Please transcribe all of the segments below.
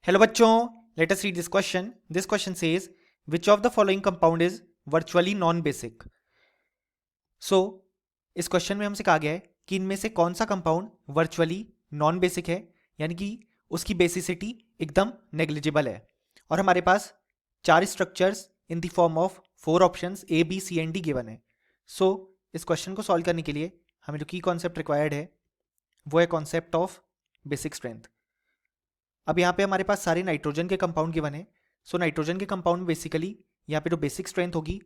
Hello बच्चों, let us read this question. This question says which of the following compound is virtually non basic. So इस question में हमसे कहा गया है कि इनमें से कौन सा कंपाउंड वर्चुअली नॉन बेसिक है, यानी कि उसकी बेसिसिटी एकदम नेग्लिजिबल है. और हमारे पास चार structures in the form of 4 options A B C and D given है. सो इस क्वेश्चन को सॉल्व करने के लिए हमें जो की कॉन्सेप्ट रिक्वायर्ड है वो है कॉन्सेप्ट ऑफ बेसिक स्ट्रेंथ. अब यहाँ पे हमारे पास सारे नाइट्रोजन के कंपाउंड गिवन है. सो नाइट्रोजन के कंपाउंड में बेसिकली यहाँ पे जो बेसिक स्ट्रेंथ होगी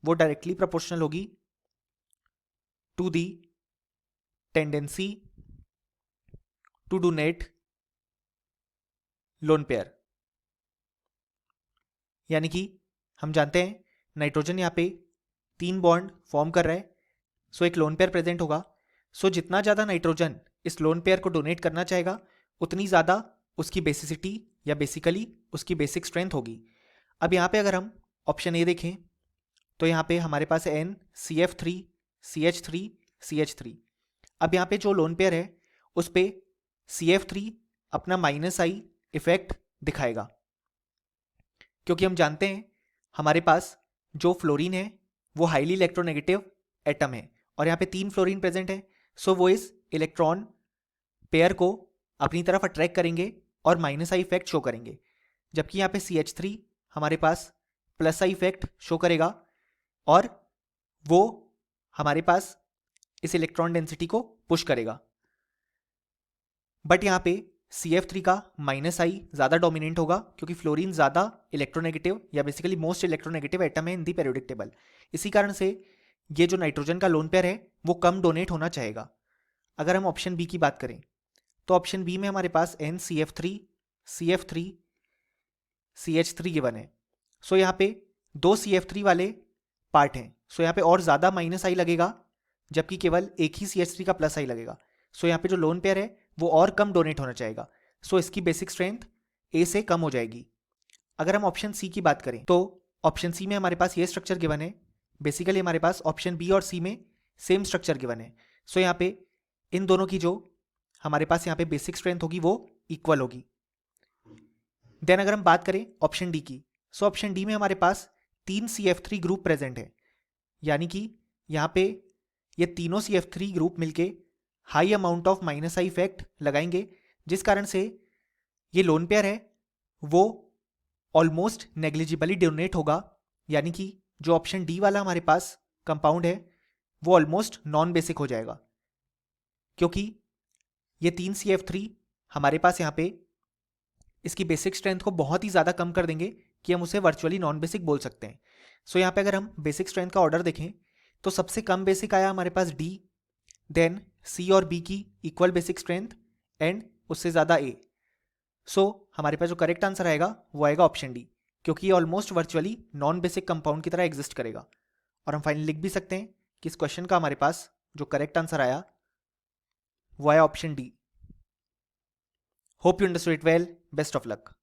वो डायरेक्टली प्रोपोर्शनल होगी to the tendency to donate lone pair. यानी कि हम जानते हैं नाइट्रोजन यहाँ पे 3 बॉन्ड फॉर्म कर रहा है. सो एक लोन पेयर प्रेजेंट होगा. सो जितना ज़्यादा नाइट्रोजन इस लोन पेयर को डोनेट करना चाहेगा उतनी ज़्यादा उसकी बेसिसिटी या बेसिकली उसकी बेसिक स्ट्रेंथ होगी. अब यहाँ पे अगर हम ऑप्शन ए देखें तो यहाँ पे हमारे पास है NCF3 CH3 CH3. अब यहाँ पे जो लोन पेयर है उस पे CF3 अपना -I इफेक्ट दिखाएगा, क्योंकि हम जानते हैं हमारे पास जो फ्लोरीन है वो हाईली इलेक्ट्रोनेगेटिव एटम है और यहाँ पे 3 फ्लोरीन प्रेजेंट है. सो वो इस इलेक्ट्रॉन पेयर को अपनी तरफ अट्रैक्ट करेंगे और -I इफेक्ट शो करेंगे, जबकि यहाँ पे CH3 हमारे पास +I इफेक्ट शो करेगा और वो हमारे पास इस इलेक्ट्रॉन डेंसिटी को पुश करेगा. बट यहाँ पे CF3 का -I ज़्यादा डोमिनेंट होगा, क्योंकि फ्लोरीन ज़्यादा इलेक्ट्रोनेगेटिव या बेसिकली मोस्ट इलेक्ट्रोनेगेटिव एटम है इन दी पेरियोडिक टेबल. इसी कारण से ये जो नाइट्रोजन का लोन पेयर है वो कम डोनेट होना चाहेगा. अगर हम ऑप्शन बी की बात करें तो ऑप्शन बी में हमारे पास NCF3 CF3 CH3 गिवन है. सो यहाँ पे 2 CF3 वाले पार्ट हैं. सो यहाँ पे और ज़्यादा -I लगेगा, जबकि केवल एक ही CH3 का +I लगेगा. सो यहाँ पे जो लोन पेयर है वो और कम डोनेट होना चाहेगा. सो इसकी बेसिक स्ट्रेंथ ए से कम हो जाएगी. अगर हम ऑप्शन सी की बात करें तो ऑप्शन सी में हमारे पास ये स्ट्रक्चर गिवन है. बेसिकली हमारे पास ऑप्शन बी और सी में सेम स्ट्रक्चर गिवन है. सो यहाँ पे इन दोनों की जो हमारे पास यहाँ पे बेसिक स्ट्रेंथ होगी वो इक्वल होगी. देन अगर हम बात करें ऑप्शन डी की, सो ऑप्शन डी में हमारे पास 3 CF3 ग्रुप प्रेजेंट है. यानी कि यहाँ पे ये तीनों CF3 ग्रुप मिलके high amount of -I effect लगाएंगे, जिस कारण से ये लोन पेयर है वो ऑलमोस्ट नेग्लिजिबली डोनेट होगा. यानी कि जो ऑप्शन डी वाला हमारे पास कंपाउंड है वो ऑलमोस्ट नॉन बेसिक हो जाएगा, क्योंकि ये 3 CF3 हमारे पास यहाँ पे इसकी बेसिक स्ट्रेंथ को बहुत ही ज़्यादा कम कर देंगे कि हम उसे वर्चुअली नॉन बेसिक बोल सकते हैं. सो यहाँ पे अगर हम बेसिक स्ट्रेंथ का ऑर्डर देखें तो सबसे कम बेसिक आया हमारे पास डी, देन सी और बी की इक्वल बेसिक स्ट्रेंथ एंड उससे ज़्यादा ए. सो हमारे पास जो करेक्ट आंसर आएगा वो आएगा ऑप्शन डी, क्योंकि ये almost virtually non basic compound की तरह एग्जिस्ट करेगा. और हम फाइनली लिख भी सकते हैं कि इस क्वेश्चन का हमारे पास जो करेक्ट आंसर आया वो आया option D. Hope you understood it well. Best of luck.